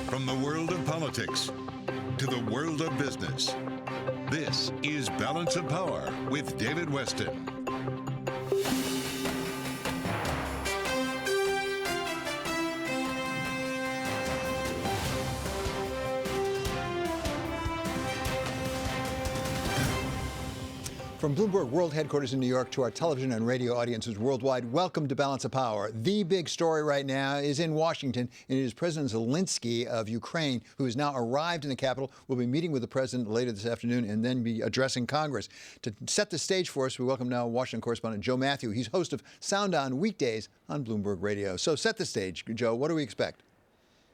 From the world of politics to the world of business, this is Balance of Power with David Weston. From Bloomberg World Headquarters in New York to our television and radio audiences worldwide, welcome to Balance of Power. The big story right now is in Washington, and it is President Zelenskyy of Ukraine, who has now arrived in the capital, will be meeting with the president later this afternoon and then be addressing Congress. To set the stage for us, we welcome now Washington correspondent Joe Matthew. He's host of Sound On weekdays on Bloomberg Radio. So set the stage, Joe. What do we expect?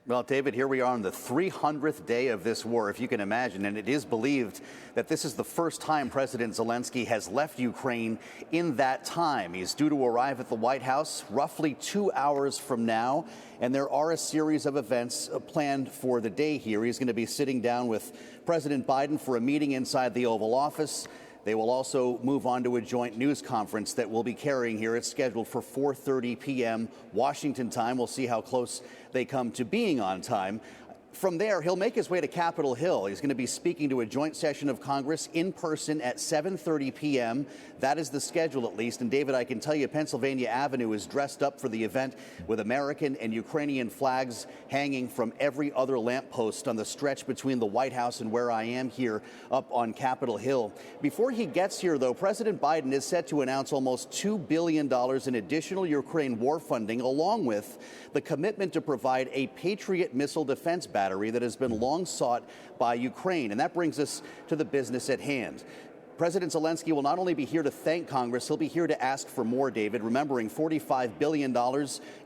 Well, David, here we are on the 300th day of this war, if you can imagine, and it is believed that this is the first time President Zelenskyy has left Ukraine in that time. He's due to arrive at the White House roughly 2 hours from now, and there are a series of events planned for the day here. He's going to be sitting down with President Biden for a meeting inside the Oval Office. They will also move on to a joint news conference that we'll be carrying here. It's scheduled for 4:30 p.m. Washington time. We'll see how close they come to being on time. From there, he'll make his way to Capitol Hill. He's going to be speaking to a joint session of Congress in person at 7:30 p.m. That is the schedule, at least. And, David, I can tell you Pennsylvania Avenue is dressed up for the event with American and Ukrainian flags hanging from every other lamppost on the stretch between the White House and where I am here up on Capitol Hill. Before he gets here, though, President Biden is set to announce almost $2 billion in additional Ukraine war funding, along with the commitment to provide a Patriot missile defense battery that has been long sought by Ukraine. And that brings us to the business at hand. President Zelenskyy will not only be here to thank Congress, he'll be here to ask for more, David. Remembering $45 billion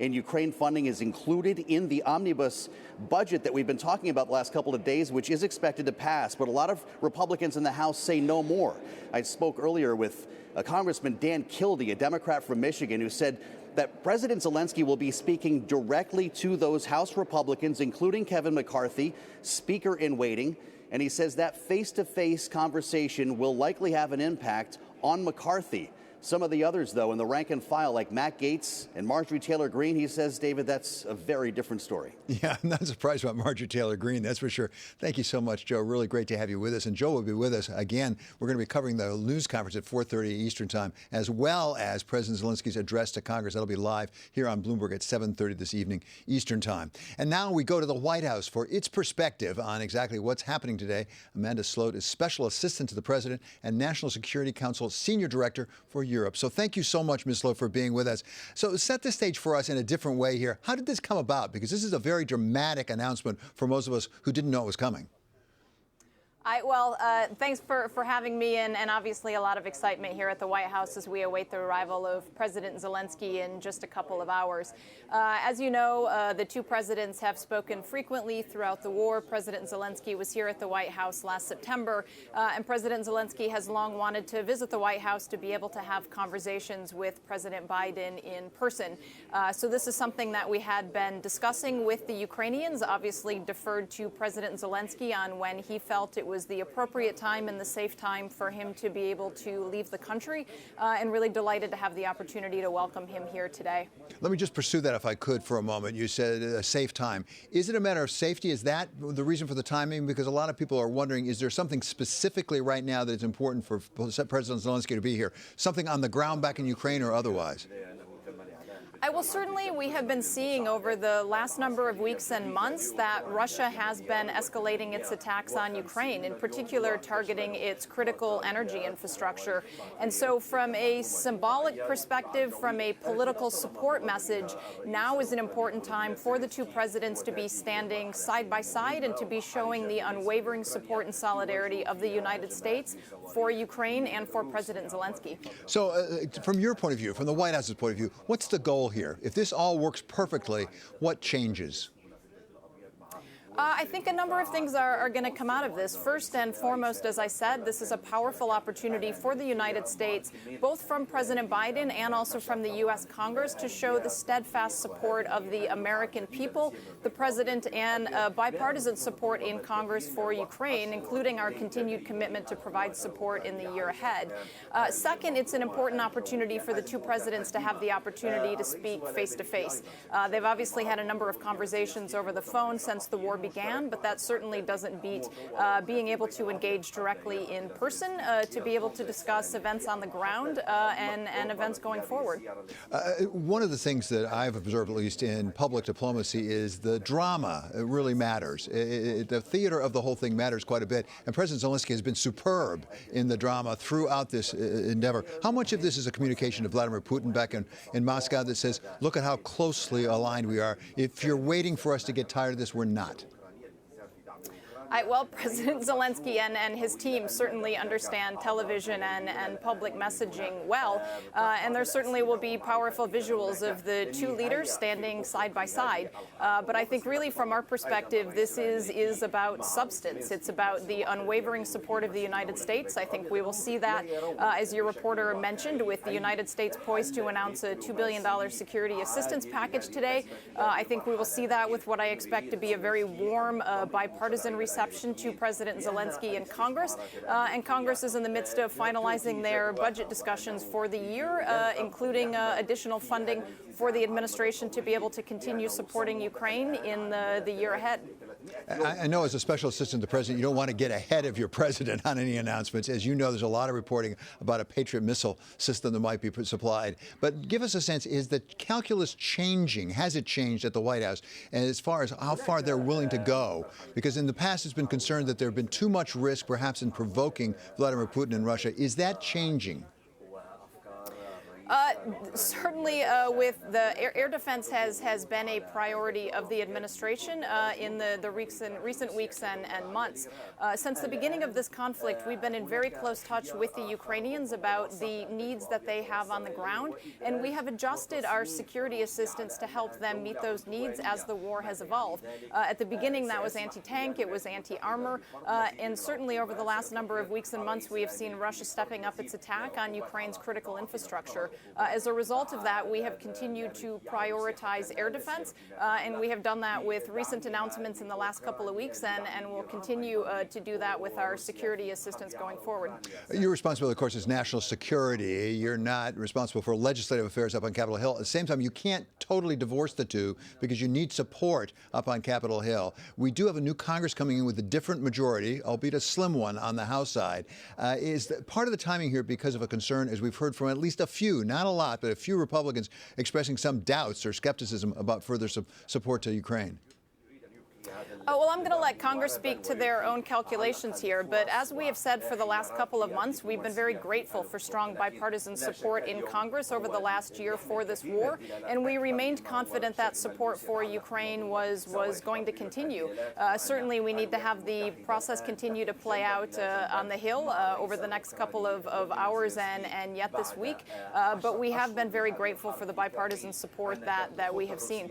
in Ukraine funding is included in the omnibus budget that we've been talking about the last couple of days, which is expected to pass. But a lot of Republicans in the House say no more. I spoke earlier with Congressman Dan Kildee, a Democrat from Michigan, who said that President Zelenskyy will be speaking directly to those House Republicans, including Kevin McCarthy, Speaker in waiting. And he says that face-to-face conversation will likely have an impact on McCarthy. Some of the others, though, in the rank and file, like Matt Gaetz and Marjorie Taylor Greene, he says, David, that's a very different story. Yeah, I'm not surprised about Marjorie Taylor Greene, that's for sure. Thank you so much, Joe. Really great to have you with us. And Joe will be with us again. We're going to be covering the news conference at 4:30 Eastern Time, as well as President Zelenskyy's address to Congress. That'll be live here on Bloomberg at 7:30 this evening Eastern Time. And now we go to the White House for its perspective on exactly what's happening today. Amanda Sloat is Special Assistant to the President and National Security Council Senior Director for Europe. So thank you so much, Ms. Sloat, for being with us. So set the stage for us in a different way here. How did this come about? Because this is a very dramatic announcement for most of us who didn't know it was coming. Thanks for having me, and obviously a lot of excitement here at the White House as we await the arrival of President Zelenskyy in just a couple of hours. As you know, the two presidents have spoken frequently throughout the war. President Zelenskyy was here at the White House last September, and President Zelenskyy has long wanted to visit the White House to be able to have conversations with President Biden in person. So this is something that we had been discussing with the Ukrainians, obviously deferred to President Zelenskyy on when he felt it was the appropriate time and the safe time for him to be able to leave the country, and really delighted to have the opportunity to welcome him here today. Let me just pursue that if I could for a moment. You said a safe time. Is it a matter of safety? Is that the reason for the timing? Because a lot of people are wondering, is there something specifically right now that's important for President Zelenskyy to be here? Something on the ground back in Ukraine or otherwise? Well, certainly we have been seeing over the last number of weeks and months that Russia has been escalating its attacks on Ukraine, in particular targeting its critical energy infrastructure. And so from a symbolic perspective, from a political support message, now is an important time for the two presidents to be standing side by side and to be showing the unwavering support and solidarity of the United States for Ukraine and for President Zelenskyy. So from your point of view, from the White House's point of view, what's the goal here? If this all works perfectly, what changes? I think a number of things are going to come out of this. First and foremost, as I said, this is a powerful opportunity for the United States, both from President Biden and also from the U.S. Congress, to show the steadfast support of the American people, the president, and bipartisan support in Congress for Ukraine, including our continued commitment to provide support in the year ahead. Second, it's an important opportunity for the two presidents to have the opportunity to speak face-to-face. They've obviously had a number of conversations over the phone since the war began, but that certainly doesn't beat being able to engage directly in person to be able to discuss events on the ground and events going forward. One of the things that I've observed, at least in public diplomacy, is the drama. It really matters. The theater of the whole thing matters quite a bit, and President Zelenskyy has been superb in the drama throughout this endeavor. How much of this is a communication to Vladimir Putin back in Moscow that says, look at how closely aligned we are. If you're waiting for us to get tired of this, we're not. Well, President Zelenskyy and his team certainly understand television and public messaging well, and there certainly will be powerful visuals of the two leaders standing side by side. But I think really from our perspective, this is about substance. It's about the unwavering support of the United States. I think we will see that, as your reporter mentioned, with the United States poised to announce a $2 billion security assistance package today. I think we will see that with what I expect to be a very warm bipartisan reception to President Zelenskyy in Congress. And Congress is in the midst of finalizing their budget discussions for the year, including additional funding for the administration to be able to continue supporting Ukraine in the year ahead. I know as a special assistant to the president, you don't want to get ahead of your president on any announcements. As you know, there's a lot of reporting about a Patriot missile system that might be supplied. But give us a sense, is the calculus changing? Has it changed at the White House? And as far as how far they're willing to go? Because in the past, it's been concerned that there have been too much risk, perhaps in provoking Vladimir Putin in Russia. Is that changing? Certainly, with the air defense has been a priority of the administration in the recent weeks and months. Since the beginning of this conflict, we've been in very close touch with the Ukrainians about the needs that they have on the ground, and we have adjusted our security assistance to help them meet those needs as the war has evolved. At the beginning, that was anti-tank, it was anti-armor, and certainly over the last number of weeks and months, we have seen Russia stepping up its attack on Ukraine's critical infrastructure. As a result of that, we have continued to prioritize air defense, and we have done that with recent announcements in the last couple of weeks, and will continue to do that with our security assistance going forward. Your responsibility, of course, is national security. You're not responsible for legislative affairs up on Capitol Hill. At the same time, you can't totally divorce the two because you need support up on Capitol Hill. We do have a new Congress coming in with a different majority, albeit a slim one, on the House side. Is part of the timing here because of a concern, as we've heard from at least a few, not a lot, but a few Republicans expressing some doubts or skepticism about further support to Ukraine? Well, I'm going to let Congress speak to their own calculations here, but as we have said for the last couple of months, we've been very grateful for strong bipartisan support in Congress over the last year for this war, and we remained confident that support for Ukraine was going to continue. Certainly, we need to have the process continue to play out on the Hill over the next couple of hours and yet this week, but we have been very grateful for the bipartisan support that we have seen.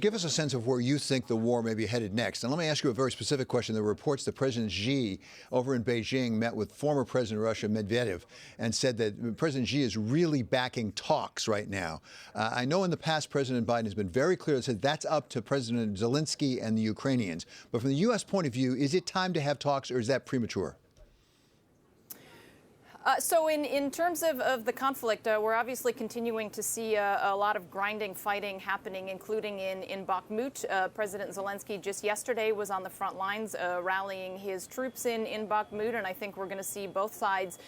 Give us a sense of where you think the war may be headed next. And let me ask you a very specific question. There were reports that President Xi over in Beijing met with former President of Russia, Medvedev, and said that President Xi is really backing talks right now. I know in the past President Biden has been very clear and said that's up to President Zelenskyy and the Ukrainians. But from the U.S. point of view, is it time to have talks or is that premature? So in terms of the conflict, we're obviously continuing to see a lot of grinding fighting happening, including in Bakhmut. President Zelenskyy just yesterday was on the front lines rallying his troops in Bakhmut, and I think we're going to see both sides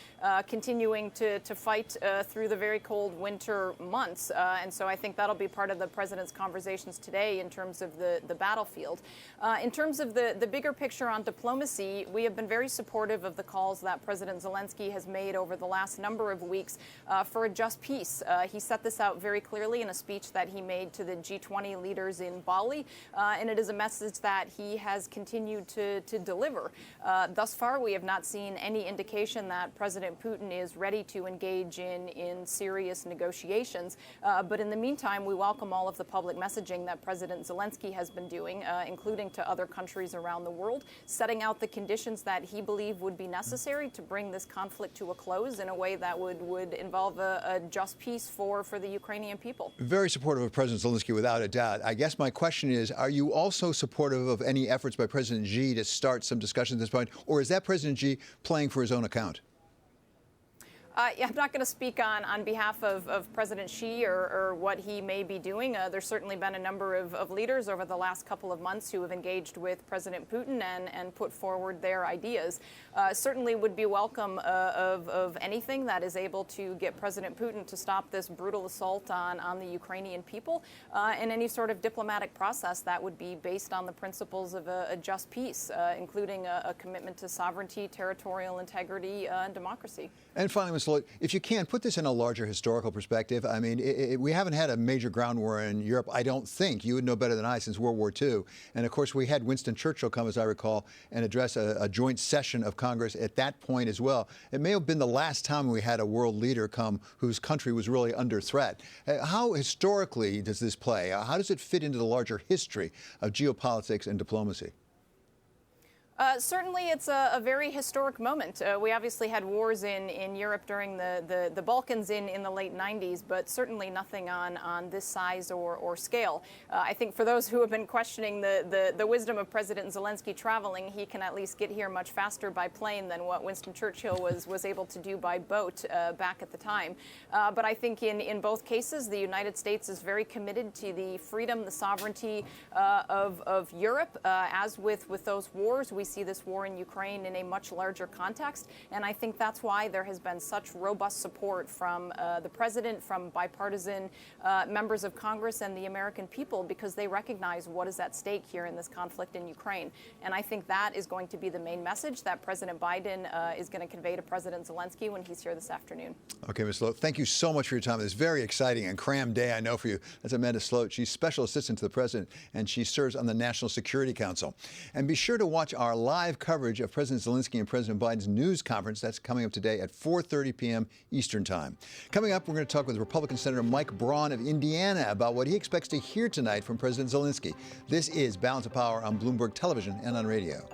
continuing to fight through the very cold winter months. And so I think that'll be part of the president's conversations today in terms of the battlefield. In terms of the bigger picture on diplomacy, we have been very supportive of the calls that President Zelenskyy has made over the last number of weeks for a just peace. He set this out very clearly in a speech that he made to the G20 leaders in Bali, and it is a message that he has continued to deliver. Thus far, we have not seen any indication that President Putin is ready to engage in serious negotiations. But in the meantime, we welcome all of the public messaging that President Zelenskyy has been doing, including to other countries around the world, setting out the conditions that he believed would be necessary to bring this conflict to a close in a way that would involve a just peace for the Ukrainian people. Very supportive of President Zelenskyy, without a doubt. I guess my question is, are you also supportive of any efforts by President Xi to start some discussion at this point, or is that President Xi playing for his own account? Yeah, I'm not going to speak on behalf of President Xi or what he may be doing. There's certainly been a number of leaders over the last couple of months who have engaged with President Putin and put forward their ideas. Certainly would be welcome of anything that is able to get President Putin to stop this brutal assault on the Ukrainian people, and any sort of diplomatic process that would be based on the principles of a just peace, including a commitment to sovereignty, territorial integrity, and democracy. And finally, Mr. Lloyd, if you can, put this in a larger historical perspective. I mean, we haven't had a major ground war in Europe, I don't think. You would know better than I, since World War II. And of course, we had Winston Churchill come, as I recall, and address a joint session of Congress at that point as well. It may have been the last time we had a world leader come whose country was really under threat. How historically does this play? How does it fit into the larger history of geopolitics and diplomacy? Certainly, it's a very historic moment. We obviously had wars in Europe during the Balkans in the late 90s, but certainly nothing on this size or scale. I think for those who have been questioning the wisdom of President Zelenskyy traveling, he can at least get here much faster by plane than what Winston Churchill was able to do by boat back at the time. But I think in both cases, the United States is very committed to the freedom, the sovereignty of Europe. As with those wars, we see this war in Ukraine in a much larger context, and I think that's why there has been such robust support from the president, from bipartisan members of Congress and the American people, because they recognize what is at stake here in this conflict in Ukraine. And I think that is going to be the main message that President Biden is going to convey to President Zelenskyy when he's here this afternoon. Okay, Ms. Sloat, thank you so much for your time. It's very exciting and crammed day, I know, for you. That's Amanda Sloat. She's Special Assistant to the President, and she serves on the National Security Council. And be sure to watch our live coverage of President Zelenskyy and President Biden's news conference. That's coming up today at 4:30 p.m. Eastern Time. Coming up, we're going to talk with Republican Senator Mike Braun of Indiana about what he expects to hear tonight from President Zelenskyy. This is Balance of Power on Bloomberg Television and on radio.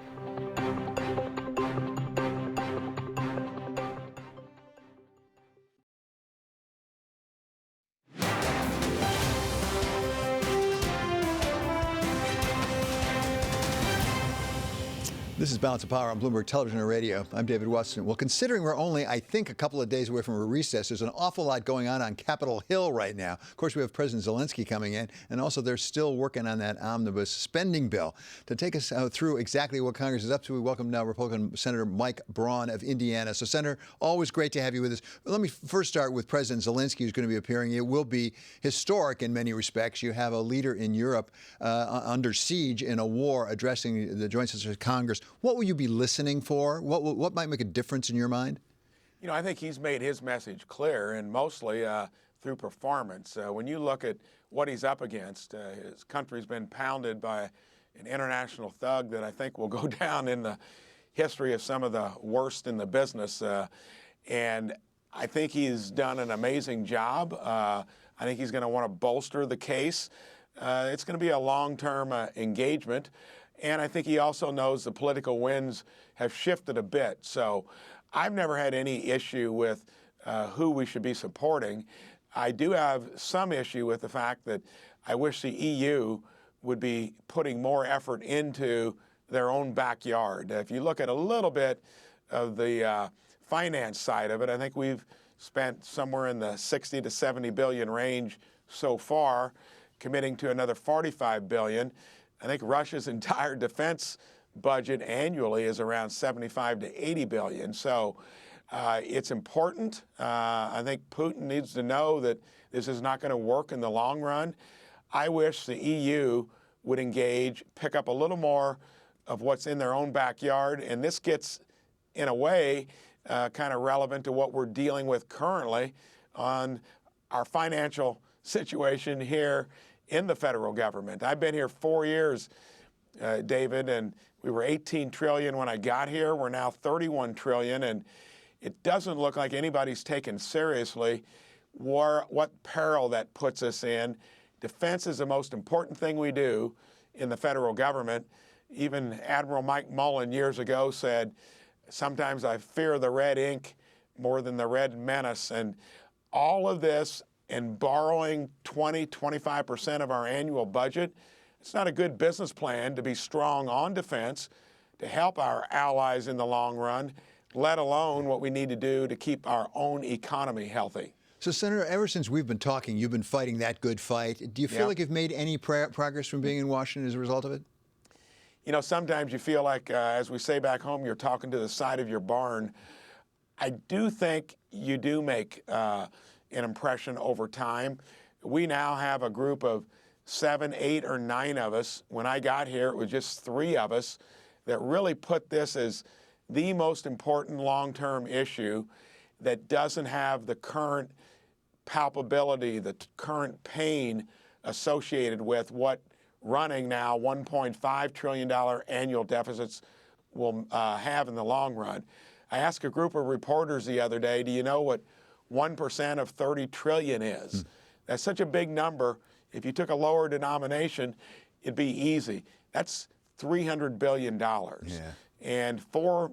This is Balance of Power on Bloomberg Television and Radio. I'm David Weston. Well, considering we're only, I think, a couple of days away from a recess, there's an awful lot going on Capitol Hill right now. Of course, we have President Zelenskyy coming in, and also they're still working on that omnibus spending bill. To take us through exactly what Congress is up to, we welcome now Republican Senator Mike Braun of Indiana. So, Senator, always great to have you with us. Let me first start with President Zelenskyy, who's going to be appearing. It will be historic in many respects. You have a leader in Europe under siege in a war addressing the joint session of Congress. What will you be listening for? What might make a difference in your mind? You know, I think he's made his message clear, and mostly through performance. When you look at what he's up against, his country's been pounded by an international thug that I think will go down in the history of some of the worst in the business. And I think he's done an amazing job. I think he's going to want to bolster the case. It's going to be a long-term engagement. And I think he also knows the political winds have shifted a bit. So I've never had any issue with who we should be supporting. I do have some issue with the fact that I wish the EU would be putting more effort into their own backyard. If you look at a little bit of the finance side of it, I think we've spent somewhere in the 60 to 70 billion range so far, committing to another 45 billion. I think Russia's entire defense budget annually is around 75 to 80 billion. So it's important. I think Putin needs to know that this is not going to work in the long run. I wish the EU would engage, pick up a little more of what's in their own backyard. And this gets, in a way, kind of relevant to what we're dealing with currently on our financial situation here in the federal government. I've been here 4 years, David, and we were 18 trillion when I got here. We're now 31 trillion, and it doesn't look like anybody's taken seriously what peril that puts us in. Defense is the most important thing we do in the federal government. Even Admiral Mike Mullen years ago said, sometimes I fear the red ink more than the red menace. And all of this and borrowing 20–25% of our annual budget, it's not a good business plan to be strong on defense, to help our allies in the long run, let alone what we need to do to keep our own economy healthy. So, Senator, ever since we've been talking, you've been fighting that good fight. Do you feel like you've made any progress from being in Washington as a result of it? You know, sometimes you feel like, as we say back home, you're talking to the side of your barn. I do think you do make an impression over time. We now have a group of 7, 8, or 9 of us. When I got here, it was just 3 of us that really put this as the most important long-term issue that doesn't have the current palpability, the current pain associated with what running now $1.5 trillion annual deficits will have in the long run. I asked a group of reporters the other day, do you know what 1% of 30 trillion is? That's such a big number. If you took a lower denomination, it'd be easy. That's $300 billion. Yeah. And 4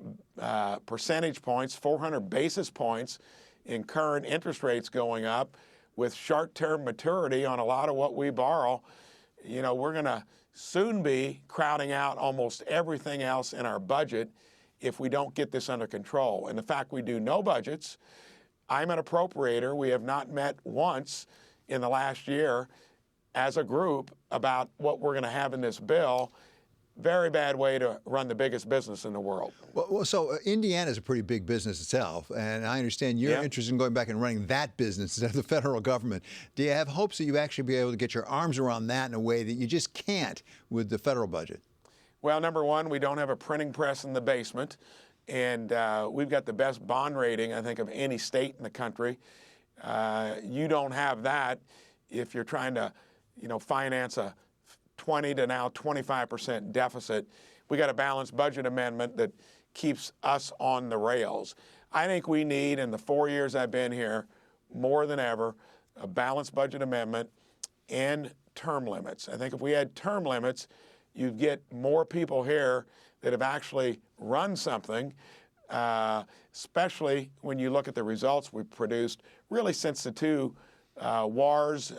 percentage points, 400 basis points in current interest rates going up with short-term maturity on a lot of what we borrow, you know, we're going to soon be crowding out almost everything else in our budget if we don't get this under control. And the fact we do no budgets, I'm an appropriator. We have not met once in the last year as a group about what we're going to have in this bill. Very bad way to run the biggest business in the world. Well, so Indiana is a pretty big business itself, and I understand you're interested in going back and running that business instead of the federal government. Do you have hopes that you actually be able to get your arms around that in a way that you just can't with the federal budget? Well, number one, we don't have a printing press in the basement, and we've got the best bond rating, I think, of any state in the country. You don't have that if you're trying to, you know, finance a 20 to now 25% deficit. We got a balanced budget amendment that keeps us on the rails. I think we need, in the 4 years I've been here, more than ever, a balanced budget amendment and term limits. I think if we had term limits, you'd get more people here that have actually run something, especially when you look at the results we've produced really since the 2 wars.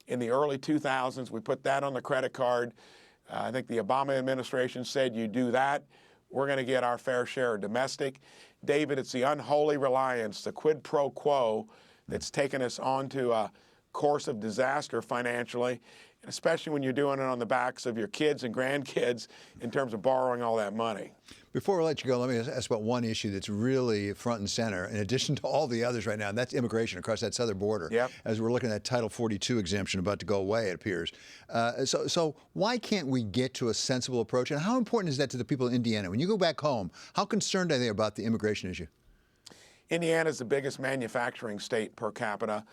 In the early 2000s, we put that on the credit card. I think the Obama administration said, you do that, we're going to get our fair share of domestic. David, it's the unholy reliance, the quid pro quo, that's taken us onto a course of disaster financially, and especially when you're doing it on the backs of your kids and grandkids in terms of borrowing all that money. Before we let you go, let me ask about one issue that's really front and center, in addition to all the others right now, and that's immigration across that southern border. Yep. As we're looking at Title 42 exemption about to go away, it appears. So why can't we get to a sensible approach? And how important is that to the people in Indiana? When you go back home, how concerned are they about the immigration issue? Indiana is the biggest manufacturing state per capita,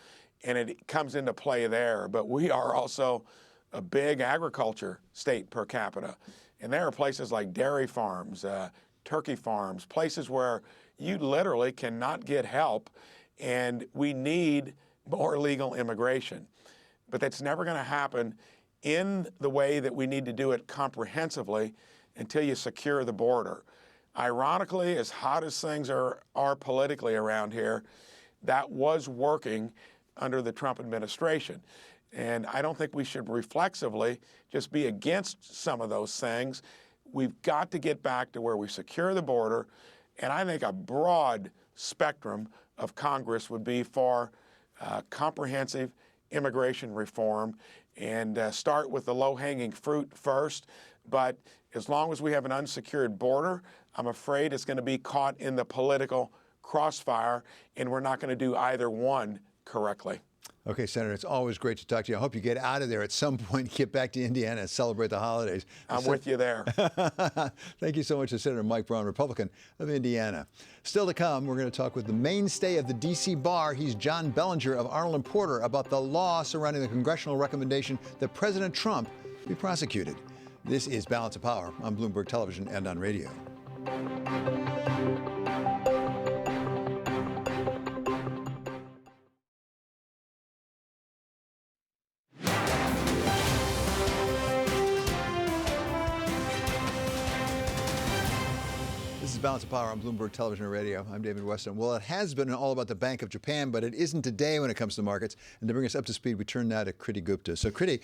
and it comes into play there. But we are also a big agriculture state per capita. And there are places like dairy farms, turkey farms, places where you literally cannot get help, and we need more legal immigration. But that's never going to happen in the way that we need to do it comprehensively until you secure the border. Ironically, as hot as things are politically around here, that was working under the Trump administration. And I don't think we should reflexively just be against some of those things. We've got to get back to where we secure the border, and I think a broad spectrum of Congress would be for comprehensive immigration reform, and start with the low-hanging fruit first. But as long as we have an unsecured border, I'm afraid it's going to be caught in the political crossfire, and we're not going to do either one correctly. Okay, Senator, it's always great to talk to you. I hope you get out of there at some point, get back to Indiana and celebrate the holidays. I'm with you there. Thank you so much to Senator Mike Braun, Republican of Indiana. Still to come, we're going to talk with the mainstay of the D.C. bar. He's John Bellinger of Arnold & Porter about the law surrounding the congressional recommendation that President Trump be prosecuted. This is Balance of Power on Bloomberg Television and on radio. is Balance of Power on Bloomberg Television and Radio. I'm David Weston. Well, it has been all about the Bank of Japan, but it isn't today when it comes to markets. And to bring us up to speed, we turn now to Kriti Gupta. So, Kriti,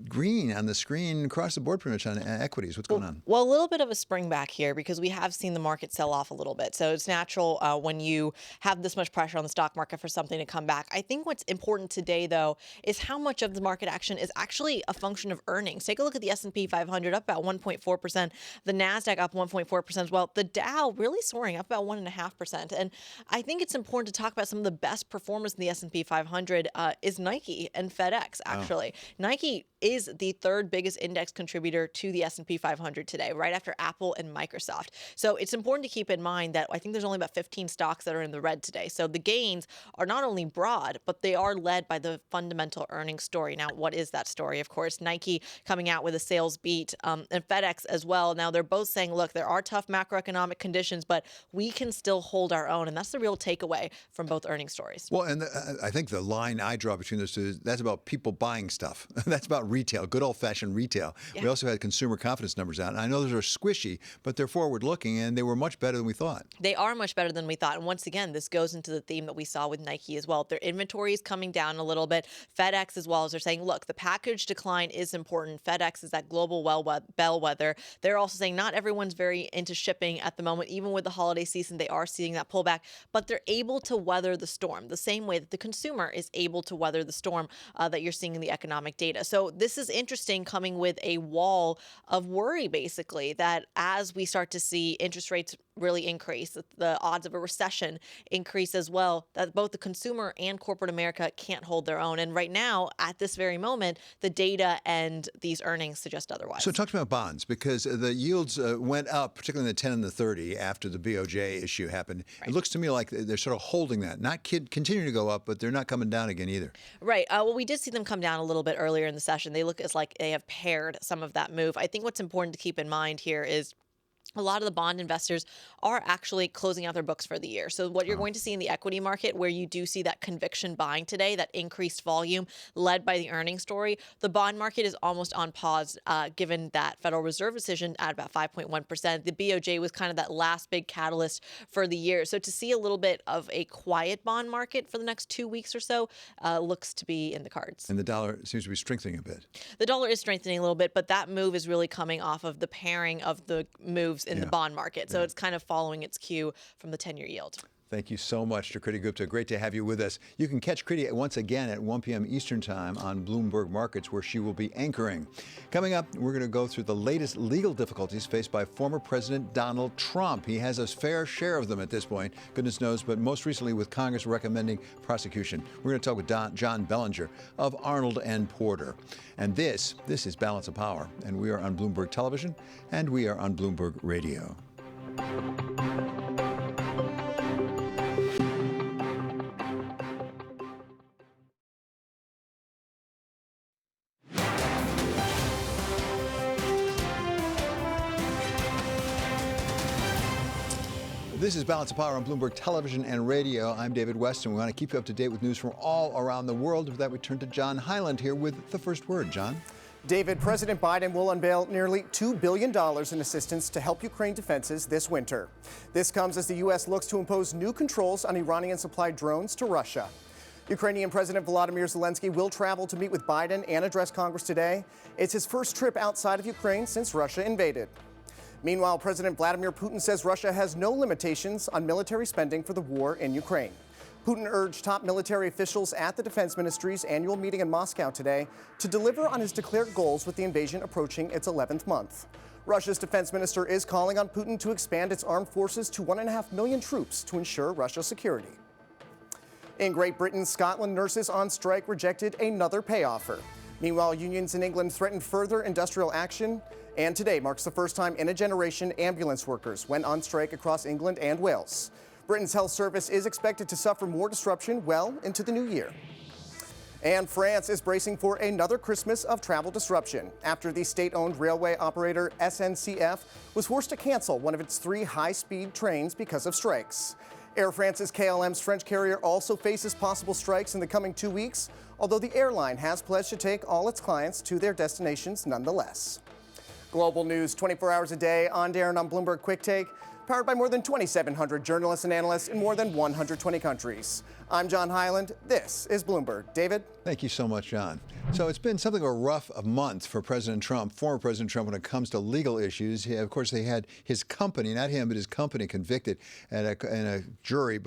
green on the screen across the board pretty much on equities. What's going on? Well, a little bit of a spring back here because we have seen the market sell off a little bit. So it's natural when you have this much pressure on the stock market for something to come back. I think what's important today, though, is how much of the market action is actually a function of earnings. Take a look at the S&P 500 up about 1.4%, the NASDAQ up 1.4% as well. The Dow really soaring up about 1.5%. And I think it's important to talk about some of the best performers in the S&P 500 is Nike and FedEx, actually. Oh. Nike is the third biggest index contributor to the S&P 500 today, right after Apple and Microsoft. So it's important to keep in mind that I think there's only about 15 stocks that are in the red today. So the gains are not only broad, but they are led by the fundamental earnings story. Now, what is that story? Of course, Nike coming out with a sales beat and FedEx as well. Now, they're both saying, look, there are tough macroeconomic conditions, but we can still hold our own. And that's the real takeaway from both earnings stories. Well, and I think the line I draw between those two is that's about people buying stuff. That's about retail, good old-fashioned retail. Yeah. We also had consumer confidence numbers out. And I know those are squishy, but they're forward-looking, and they were much better than we thought. They are much better than we thought. And once again, this goes into the theme that we saw with Nike as well. Their inventory is coming down a little bit. FedEx as well, as they're saying, look, the package decline is important. FedEx is that global bellwether. They're also saying not everyone's very into shipping at the moment. Even with the holiday season, they are seeing that pullback, but they're able to weather the storm the same way that the consumer is able to weather the storm that you're seeing in the economic data. So this is interesting, coming with a wall of worry, basically, that as we start to see interest rates really increase, the odds of a recession increase as well, that both the consumer and corporate America can't hold their own. And right now, at this very moment, the data and these earnings suggest otherwise. So talk about bonds, because the yields went up, particularly in the 10 and the 30 after the BOJ issue happened. Right. It looks to me like they're sort of holding that, not continuing to go up, but they're not coming down again either. Right. Well, we did see them come down a little bit earlier in the session. They look as like they have paired some of that move. I think what's important to keep in mind here is a lot of the bond investors are actually closing out their books for the year. So what you're going to see in the equity market, where you do see that conviction buying today, that increased volume led by the earnings story, the bond market is almost on pause given that Federal Reserve decision at about 5.1%. The BOJ was kind of that last big catalyst for the year. So to see a little bit of a quiet bond market for the next 2 weeks or so looks to be in the cards. And the dollar seems to be strengthening a bit. The dollar is strengthening a little bit, but that move is really coming off of the pairing of the moves in the bond market. So it's kind of following its cue from the 10-year yield. Thank you so much to Kriti Gupta. Great to have you with us. You can catch Kriti once again at 1 p.m. Eastern Time on Bloomberg Markets, where she will be anchoring. Coming up, we're going to go through the latest legal difficulties faced by former President Donald Trump. He has a fair share of them at this point, goodness knows, but most recently with Congress recommending prosecution. We're going to talk with John Bellinger of Arnold & Porter. And this is Balance of Power, and we are on Bloomberg Television, and we are on Bloomberg Radio. This is Balance of Power on Bloomberg Television and Radio. I'm David Weston. We want to keep you up to date with news from all around the world. With that, we turn to John Hyland here with the first word. John? David, President Biden will unveil nearly $2 billion in assistance to help Ukraine defenses this winter. This comes as the U.S. looks to impose new controls on Iranian-supplied drones to Russia. Ukrainian President Volodymyr Zelenskyy will travel to meet with Biden and address Congress today. It's his first trip outside of Ukraine since Russia invaded. Meanwhile, President Vladimir Putin says Russia has no limitations on military spending for the war in Ukraine. Putin urged top military officials at the Defense Ministry's annual meeting in Moscow today to deliver on his declared goals with the invasion approaching its 11th month. Russia's defense minister is calling on Putin to expand its armed forces to 1.5 million troops to ensure Russia's security. In Great Britain, Scotland nurses on strike rejected another pay offer. Meanwhile, unions in England threatened further industrial action. And today marks the first time in a generation ambulance workers went on strike across England and Wales. Britain's health service is expected to suffer more disruption well into the new year. And France is bracing for another Christmas of travel disruption after the state-owned railway operator SNCF was forced to cancel one of its 3 high-speed trains because of strikes. Air France's KLM's French carrier also faces possible strikes in the coming 2 weeks, although the airline has pledged to take all its clients to their destinations nonetheless. Global news 24 hours a day on Darren on Bloomberg Quick Take. powered by more than 2,700 journalists and analysts in more than 120 countries. I'm John Hyland. This is Bloomberg. David? Thank you so much, John. So it's been something of a rough month for President Trump, former President Trump, when it comes to legal issues. Of course, they had his company, not him, but his company convicted in a jury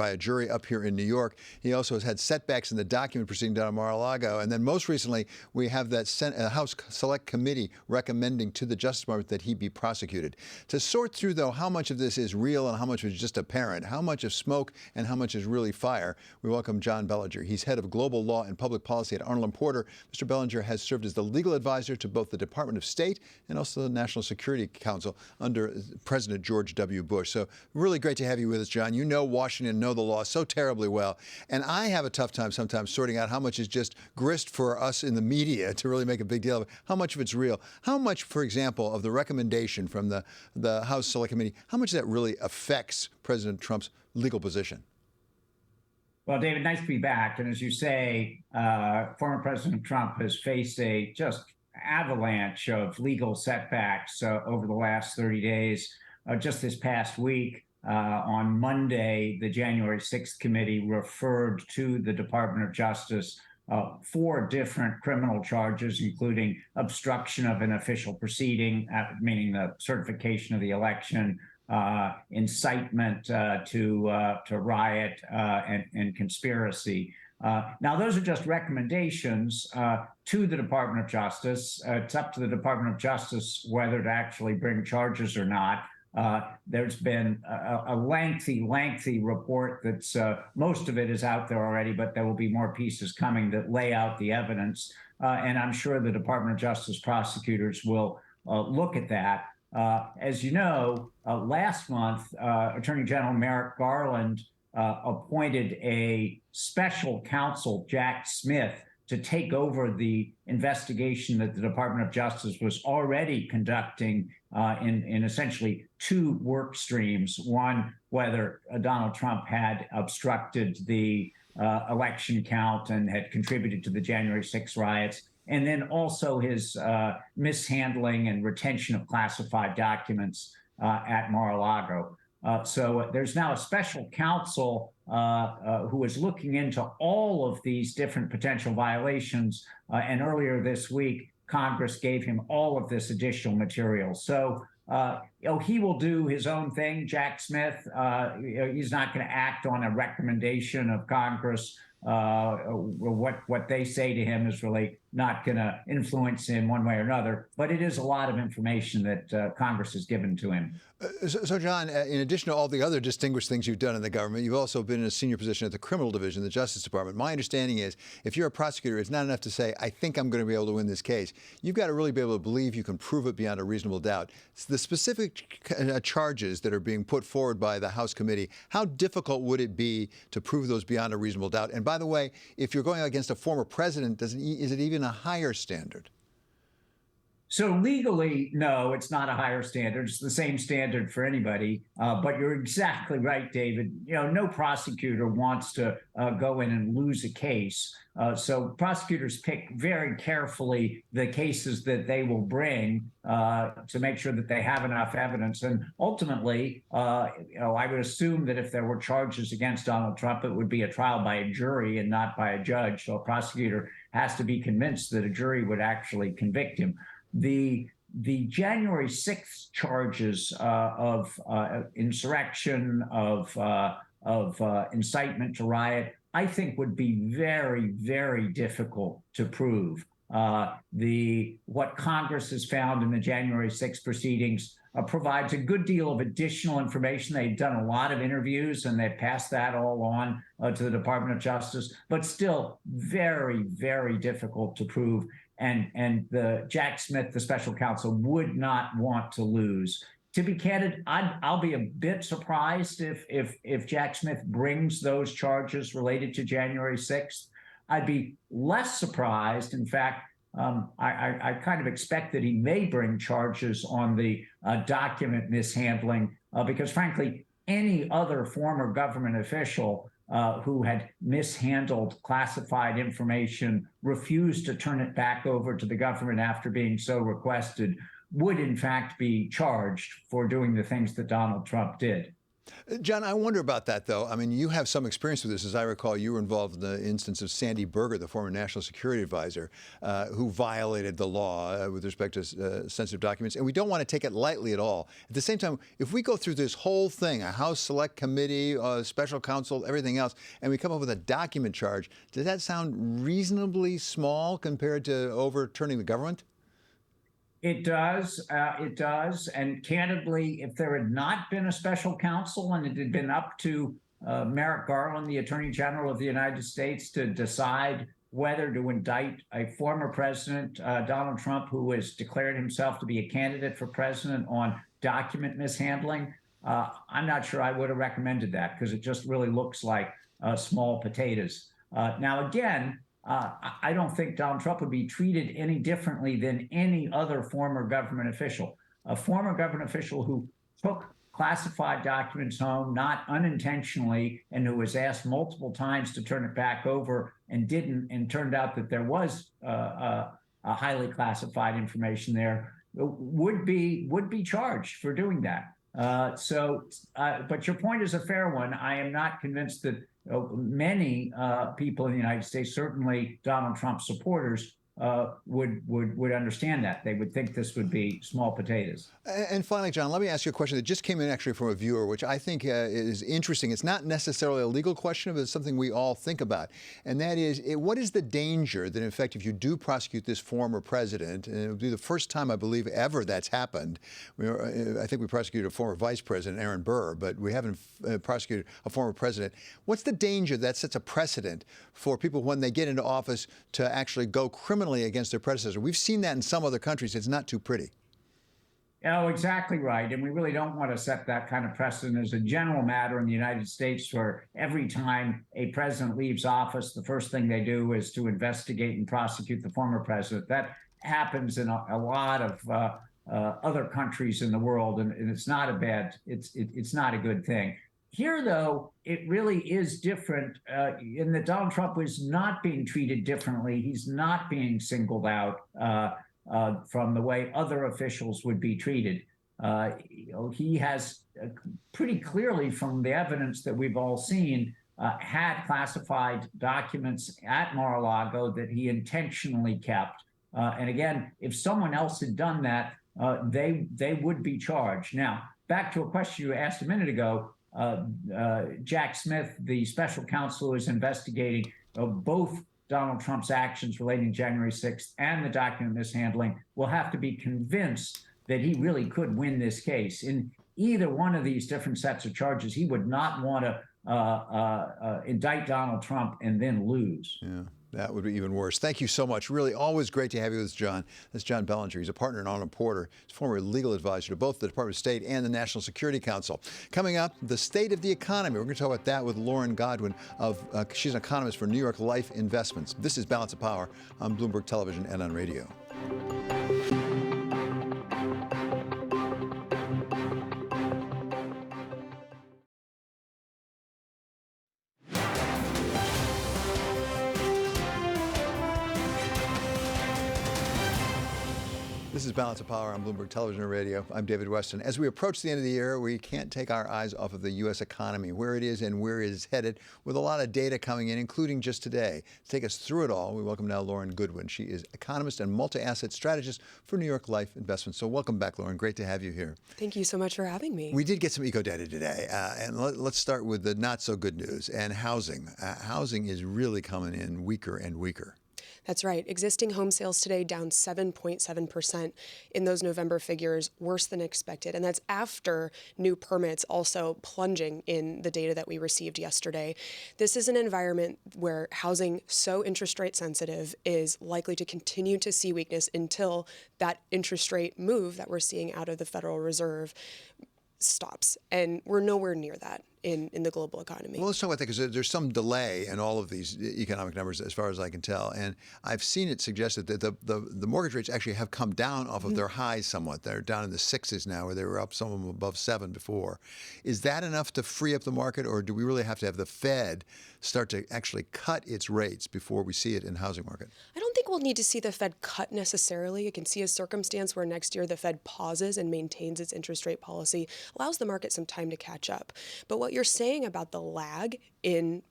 up here in New York. He also has had setbacks in the document proceeding down in Mar-a-Lago. And then most recently, we have that House Select Committee recommending to the Justice Department that he be prosecuted. To sort through, though, how much of this is real and how much is just apparent, how much is smoke and how much is really fire, we welcome John Bellinger. He's head of global law and public policy at Arnold & Porter. Mr. Bellinger has served as the legal advisor to both the Department of State and also the National Security Council under President George W. Bush. So really great to have you with us, John. You know Washington, know the law so terribly well. And I have a tough time sometimes sorting out how much is just grist for us in the media to really make a big deal of it, how much of it's real. How much, for example, of the recommendation from the House Select Committee, how much of that really affects President Trump's legal position? Well, David, nice to be back. And as you say, former President Trump has faced a just avalanche of legal setbacks over the last 30 days. Just this past week, on Monday, the January 6th committee referred to the Department of Justice 4 different criminal charges, including obstruction of an official proceeding, meaning the certification of the election, incitement to riot, and conspiracy. Now, those are just recommendations to the Department of Justice. It's up to the Department of Justice whether to actually bring charges or not. There's been a lengthy report that's most of it is out there already, but there will be more pieces coming that lay out the evidence. And I'm sure the Department of Justice prosecutors will look at that. As you know, last month, Attorney General Merrick Garland appointed a special counsel, Jack Smith, to take over the investigation that the Department of Justice was already conducting in essentially 2 work streams. One, whether Donald Trump had obstructed the election count and had contributed to the January 6 riots, and then also his mishandling and retention of classified documents at Mar-a-Lago. So there's now a special counsel who is looking into all of these different potential violations. And earlier this week, Congress gave him all of this additional material. So he will do his own thing, Jack Smith. He's not going to act on a recommendation of Congress. What they say to him is really not going to influence him one way or another, but it is a lot of information that Congress has given to him. So, John, in addition to all the other distinguished things you've done in the government, you've also been in a senior position at the criminal division of the Justice Department. My understanding is if you're a prosecutor, it's not enough to say, I think I'm going to be able to win this case. You've got to really be able to believe you can prove it beyond a reasonable doubt. The specific charges that are being put forward by the House committee, how difficult would it be to prove those beyond a reasonable doubt? And by the way, if you're going against a former president, is it even a higher standard? So legally, no, it's not a higher standard. It's the same standard for anybody. But you're exactly right, David. No prosecutor wants to go in and lose a case. So prosecutors pick very carefully the cases that they will bring to make sure that they have enough evidence. And ultimately, I would assume that if there were charges against Donald Trump, it would be a trial by a jury and not by a judge. So a prosecutor has to be convinced that a jury would actually convict him. The January 6th charges of insurrection, of incitement to riot, I think would be very, very difficult to prove. What Congress has found in the January 6th proceedings provides a good deal of additional information. They've done a lot of interviews and they've passed that all on to the Department of Justice, but still very, very difficult to prove. And the Jack Smith, the special counsel, would not want to lose. To be candid, I'll be a bit surprised if Jack Smith brings those charges related to January 6th. I'd be less surprised. In fact, I kind of expect that he may bring charges on the document mishandling because, frankly, any other former government official who had mishandled classified information, refused to turn it back over to the government after being so requested, would in fact be charged for doing the things that Donald Trump did. John, I wonder about that, though. I mean, you have some experience with this. As I recall, you were involved in the instance of Sandy Berger, the former national security advisor, who violated the law with respect to sensitive documents. And we don't want to take it lightly at all. At the same time, if we go through this whole thing, a House Select Committee, special counsel, everything else, and we come up with a document charge, does that sound reasonably small compared to overturning the government? It does. It does. And candidly, if there had not been a special counsel and it had been up to Merrick Garland, the Attorney General of the United States, to decide whether to indict a former president, Donald Trump, who has declared himself to be a candidate for president on document mishandling, I'm not sure I would have recommended that, because it just really looks like small potatoes. Now, again, I don't think Donald Trump would be treated any differently than any other former government official. A former government official who took classified documents home, not unintentionally, and who was asked multiple times to turn it back over and didn't, and turned out that there was a highly classified information there, would be charged for doing that. But your point is a fair one. I am not convinced that many people in the United States, certainly Donald Trump supporters, would understand that. They would think this would be small potatoes. And finally, John, let me ask you a question that just came in actually from a viewer, which I think is interesting. It's not necessarily a legal question, but it's something we all think about. And that is, what is the danger that, in fact, if you do prosecute this former president, and it would be the first time, I believe, ever that's happened. I think we prosecuted a former vice president, Aaron Burr, but we haven't prosecuted a former president. What's the danger that sets a precedent for people when they get into office to actually go criminally against their predecessor? We've seen that in some other countries. It's not too pretty. Oh, exactly right. And we really don't want to set that kind of precedent as a general matter in the United States, where every time a president leaves office, the first thing they do is to investigate and prosecute the former president. That happens in a lot of other countries in the world, and it's not a bad, it's not a good thing. Here, though, it really is different in that Donald Trump was not being treated differently. He's not being singled out from the way other officials would be treated. He has pretty clearly, from the evidence that we've all seen, had classified documents at Mar-a-Lago that he intentionally kept. And again, if someone else had done that, they would be charged. Now, back to a question you asked a minute ago, Jack Smith, the special counsel who is investigating both Donald Trump's actions relating to January 6th and the document mishandling, will have to be convinced that he really could win this case. In either one of these different sets of charges, he would not want to indict Donald Trump and then lose. Yeah. That would be even worse. Thank you so much. Really, always great to have you with us, John. That's John Bellinger. He's a partner in Arnold Porter. He's former legal advisor to both the Department of State and the National Security Council. Coming up, the state of the economy. We're going to talk about that with Lauren Godwin. She's an economist for New York Life Investments. This is Balance of Power on Bloomberg Television and on radio. This is Balance of Power on Bloomberg Television and Radio. I'm David Weston. As we approach the end of the year, we can't take our eyes off of the U.S. economy, where it is and where it is headed, with a lot of data coming in, including just today. To take us through it all, we welcome now Lauren Goodwin. She is economist and multi-asset strategist for New York Life Investments. So welcome back, Lauren. Great to have you here. Thank you so much for having me. We did get some eco data today, and let's start with the not so good news and housing. Housing is really coming in weaker and weaker. That's right. Existing home sales today down 7.7% in those November figures, worse than expected. And that's after new permits also plunging in the data that we received yesterday. This is an environment where housing, so interest rate sensitive, is likely to continue to see weakness until that interest rate move that we're seeing out of the Federal Reserve stops. And we're nowhere near that. in the global economy. Well, let's talk about that because there's some delay in all of these economic numbers as far as I can tell. And I've seen it suggested that the mortgage rates actually have come down off of their highs somewhat. They're down in the 6s now, where they were up, some of them above 7 before. Is that enough to free up the market, or do we really have to have the Fed start to actually cut its rates before we see it in the housing market? I don't think we'll need to see the Fed cut necessarily. You can see a circumstance where next year the Fed pauses and maintains its interest rate policy, allows the market some time to catch up. But what you're saying about the lag in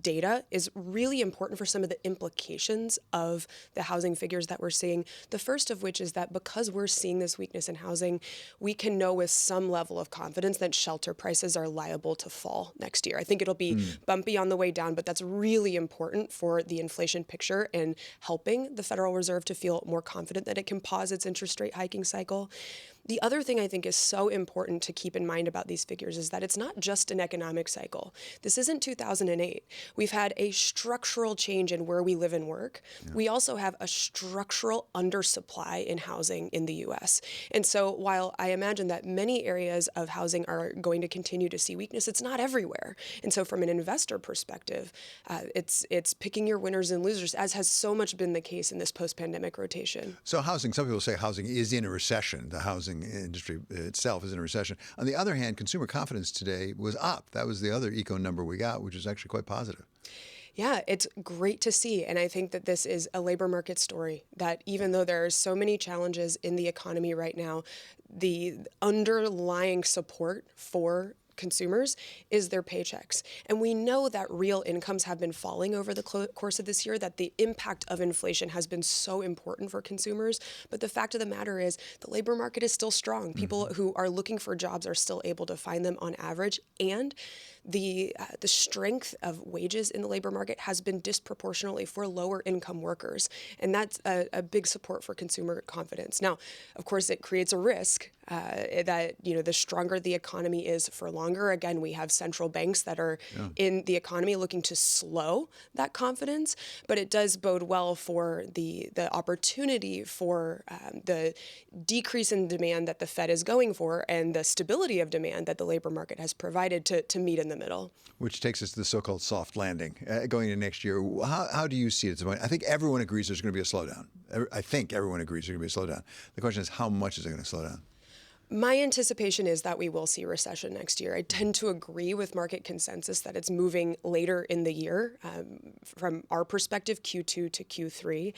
data is really important for some of the implications of the housing figures that we're seeing. The first of which is that because we're seeing this weakness in housing, we can know with some level of confidence that shelter prices are liable to fall next year. I think it'll be bumpy on the way down, but that's really important for the inflation picture and helping the Federal Reserve to feel more confident that it can pause its interest rate hiking cycle. The other thing I think is so important to keep in mind about these figures is that it's not just an economic cycle. This isn't 2008. We've had a structural change in where we live and work. Yeah. We also have a structural undersupply in housing in the U.S. And so while I imagine that many areas of housing are going to continue to see weakness, it's not everywhere. And so from an investor perspective, it's picking your winners and losers, as has so much been the case in this post-pandemic rotation. So housing, some people say housing is in a recession. The housing industry itself is in a recession. On the other hand, consumer confidence today was up. That was the other eco number we got, which is actually quite positive. Yeah, it's great to see. And I think that this is a labor market story, that even though there are so many challenges in the economy right now, the underlying support for consumers is their paychecks. And we know that real incomes have been falling over the course of this year, that the impact of inflation has been so important for consumers. But the fact of the matter is the labor market is still strong. People who are looking for jobs are still able to find them on average. And the strength of wages in the labor market has been disproportionately for lower income workers. And that's a big support for consumer confidence. Now, of course, it creates a risk that, the stronger the economy is for longer. Again, we have central banks that are in the economy looking to slow that confidence, but it does bode well for the opportunity for the decrease in demand that the Fed is going for and the stability of demand that the labor market has provided to meet in the middle. Which takes us to the so-called soft landing going into next year. How do you see it at this point? I think everyone agrees there's going to be a slowdown. I think everyone agrees there's going to be a slowdown. The question is, how much is it going to slow down? My anticipation is that we will see recession next year. I tend to agree with market consensus that it's moving later in the year, from our perspective, Q2 to Q3.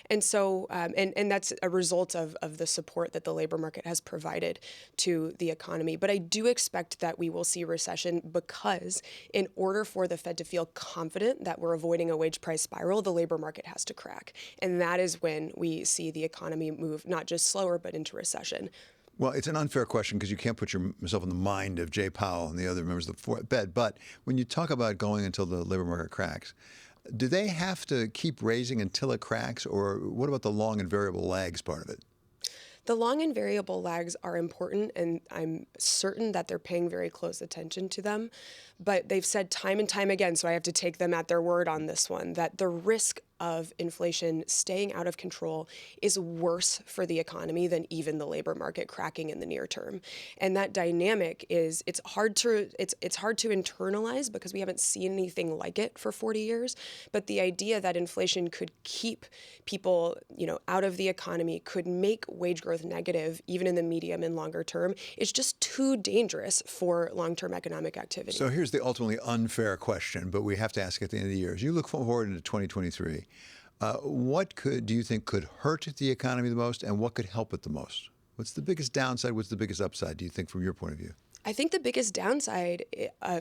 And so, and that's a result of the support that the labor market has provided to the economy. But I do expect that we will see recession because in order for the Fed to feel confident that we're avoiding a wage price spiral, the labor market has to crack. And that is when we see the economy move not just slower, but into recession. Well, it's an unfair question because you can't put yourself in the mind of Jay Powell and the other members of the Fed. But when you talk about going until the labor market cracks, do they have to keep raising until it cracks? Or what about the long and variable lags part of it? The long and variable lags are important, and I'm certain that they're paying very close attention to them. But they've said time and time again, so I have to take them at their word on this one, that the risk of inflation staying out of control is worse for the economy than even the labor market cracking in the near term. And that dynamic is, it's hard to internalize because we haven't seen anything like it for 40 years. But the idea that inflation could keep people, out of the economy, could make wage growth negative, even in the medium and longer term, is just too dangerous for long-term economic activity. So here's the ultimately unfair question, but we have to ask at the end of the year. As you look forward into 2023, what do you think could hurt the economy the most, and what could help it the most? What's the biggest downside? What's the biggest upside, do you think, from your point of view? I think the biggest downside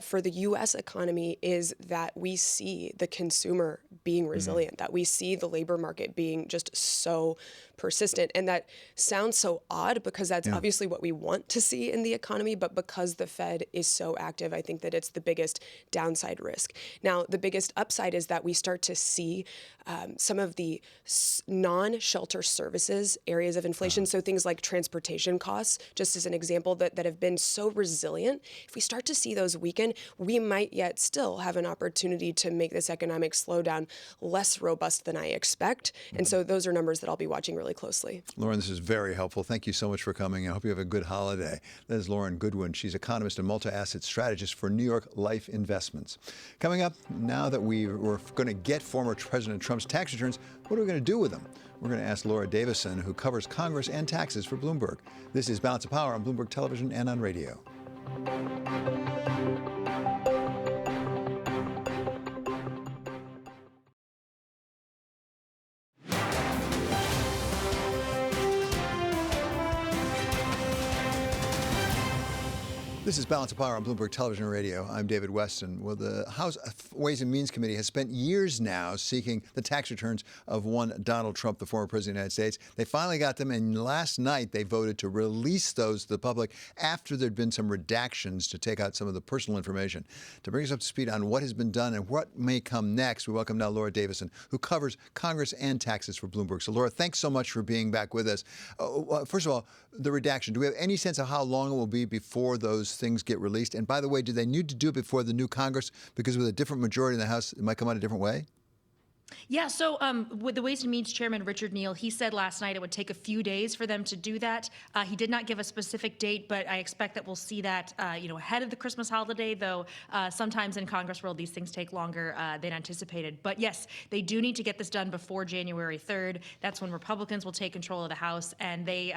for the U.S. economy is that we see the consumer being resilient, that we see the labor market being just so persistent. And that sounds so odd because that's obviously what we want to see in the economy. But because the Fed is so active, I think that it's the biggest downside risk. Now, the biggest upside is that we start to see some of the non-shelter services areas of inflation. So things like transportation costs, just as an example, that have been so resilient resilient. If we start to see those weaken, we might yet still have an opportunity to make this economic slowdown less robust than I expect. And so those are numbers that I'll be watching really closely. Lauren, this is very helpful. Thank you so much for coming. I hope you have a good holiday. That is Lauren Goodwin. She's economist and multi-asset strategist for New York Life Investments. Coming up, now that we were going to get former President Trump's tax returns, what are we going to do with them? We're going to ask Laura Davison, who covers Congress and taxes for Bloomberg. This is Balance of Power on Bloomberg Television and on radio. This is Balance of Power on Bloomberg Television and Radio. I'm David Weston. Well, the House Ways and Means Committee has spent years now seeking the tax returns of one Donald Trump, the former president of the United States. They finally got them, and last night they voted to release those to the public after there'd been some redactions to take out some of the personal information. To bring us up to speed on what has been done and what may come next, we welcome now Laura Davison, who covers Congress and taxes for Bloomberg. So, Laura, thanks so much for being back with us. First of all, the redaction. Do we have any sense of how long it will be before those things get released? And by the way, do they need to do it before the new Congress? Because with a different majority in the House, it might come out a different way? Yeah, so with the Ways and Means Chairman Richard Neal, he said last night it would take a few days for them to do that. He did not give a specific date, but I expect that we'll see that ahead of the Christmas holiday, though sometimes in Congress world these things take longer than anticipated. But yes, they do need to get this done before January 3rd. That's when Republicans will take control of the House, and they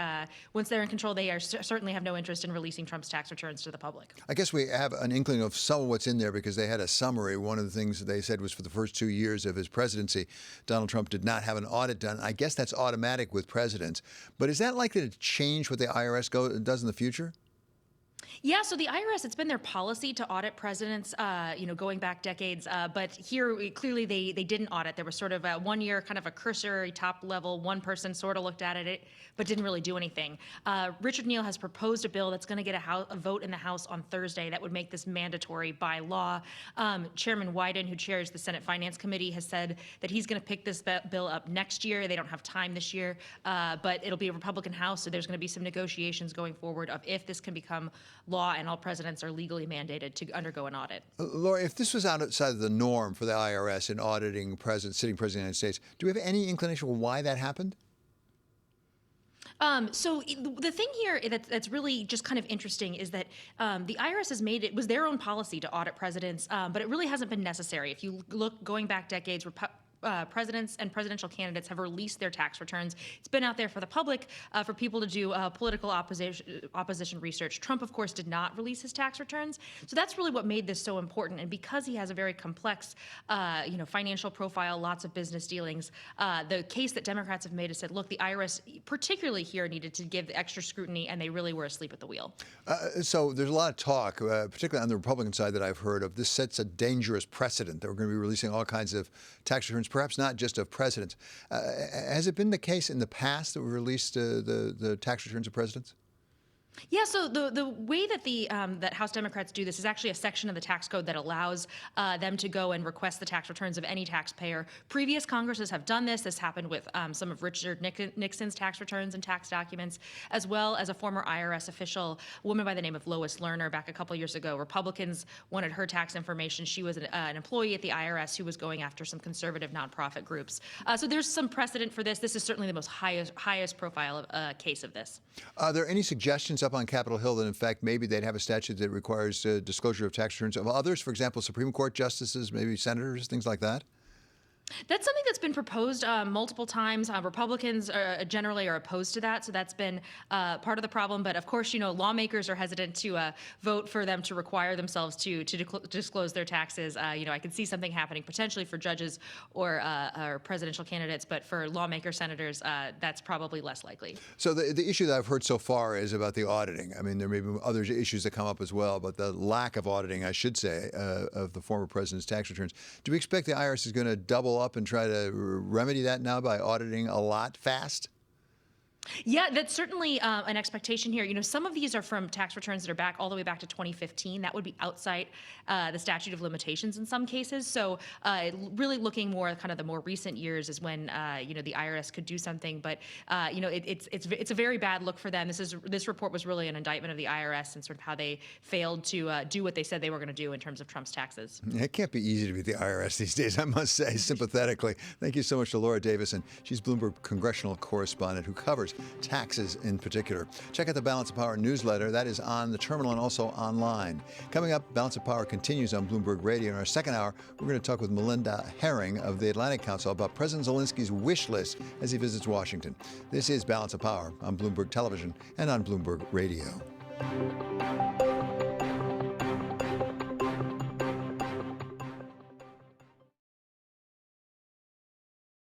once they're in control, they certainly have no interest in releasing Trump's tax returns to the public. I guess we have an inkling of some of what's in there because they had a summary. One of the things that they said was for the first 2 years of his presidency, Donald Trump did not have an audit done. I guess that's automatic with presidents. But is that likely to change what the IRS does in the future? Yeah, so the IRS, it's been their policy to audit presidents, going back decades. But here, clearly, they didn't audit. There was sort of a 1 year, kind of a cursory top level, one person sort of looked at it, but didn't really do anything. Richard Neal has proposed a bill that's going to get a vote in the House on Thursday that would make this mandatory by law. Chairman Wyden, who chairs the Senate Finance Committee, has said that he's going to pick this bill up next year. They don't have time this year, but it'll be a Republican House, so there's going to be some negotiations going forward of if this can become law and all presidents are legally mandated to undergo an audit. Laura, if this was outside of the norm for the IRS in auditing sitting president of the United States, do we have any inclination of why that happened? So the thing here that's really just kind of interesting is that the IRS has made it was their own policy to audit presidents, but it really hasn't been necessary. If you look going back decades, presidents and presidential candidates have released their tax returns. It's been out there for the public, for people to do political opposition research. Trump, of course, did not release his tax returns. So that's really what made this so important. And because he has a very complex, financial profile, lots of business dealings, the case that Democrats have made is said, look, the IRS, particularly here, needed to give the extra scrutiny, and they really were asleep at the wheel. So there's a lot of talk, particularly on the Republican side that I've heard of, this sets a dangerous precedent that we're going to be releasing all kinds of tax returns, perhaps not just of presidents. Has it been the case in the past that we released the tax returns of presidents? Yeah, so the way that that House Democrats do this is actually a section of the tax code that allows them to go and request the tax returns of any taxpayer. Previous Congresses have done this. This happened with some of Richard Nixon's tax returns and tax documents, as well as a former IRS official, a woman by the name of Lois Lerner, back a couple years ago. Republicans wanted her tax information. She was an employee at the IRS who was going after some conservative nonprofit groups. So there's some precedent for this. This is certainly the most highest profile case of this. Are there any suggestions up on Capitol Hill that, in fact, maybe they'd have a statute that requires disclosure of tax returns of others, for example, Supreme Court justices, maybe senators, things like that? That's something that's been proposed multiple times. Republicans generally are opposed to that, so that's been part of the problem. But of course, lawmakers are hesitant to vote for them to require themselves to disclose their taxes. I could see something happening potentially for judges or presidential candidates, but for lawmakers, senators, that's probably less likely. So the issue that I've heard so far is about the auditing. I mean, there may be other issues that come up as well, but the lack of auditing, I should say, of the former president's tax returns. Do we expect the IRS is going to double up and try to remedy that now by auditing a lot fast? Yeah, that's certainly an expectation here. You know, some of these are from tax returns that are back all the way back to 2015. That would be outside the statute of limitations in some cases. So really looking more kind of the more recent years is when, the IRS could do something. But, it's a very bad look for them. This report was really an indictment of the IRS and sort of how they failed to do what they said they were going to do in terms of Trump's taxes. It can't be easy to be the IRS these days, I must say, sympathetically. Thank you so much to Laura Davison. She's Bloomberg congressional correspondent who covers taxes in particular. Check out the Balance of Power newsletter. That is on the terminal and also online. Coming up, Balance of Power continues on Bloomberg Radio. In our second hour, we're going to talk with Melinda Herring of the Atlantic Council about President Zelensky's wish list as he visits Washington. This is Balance of Power on Bloomberg Television and on Bloomberg Radio.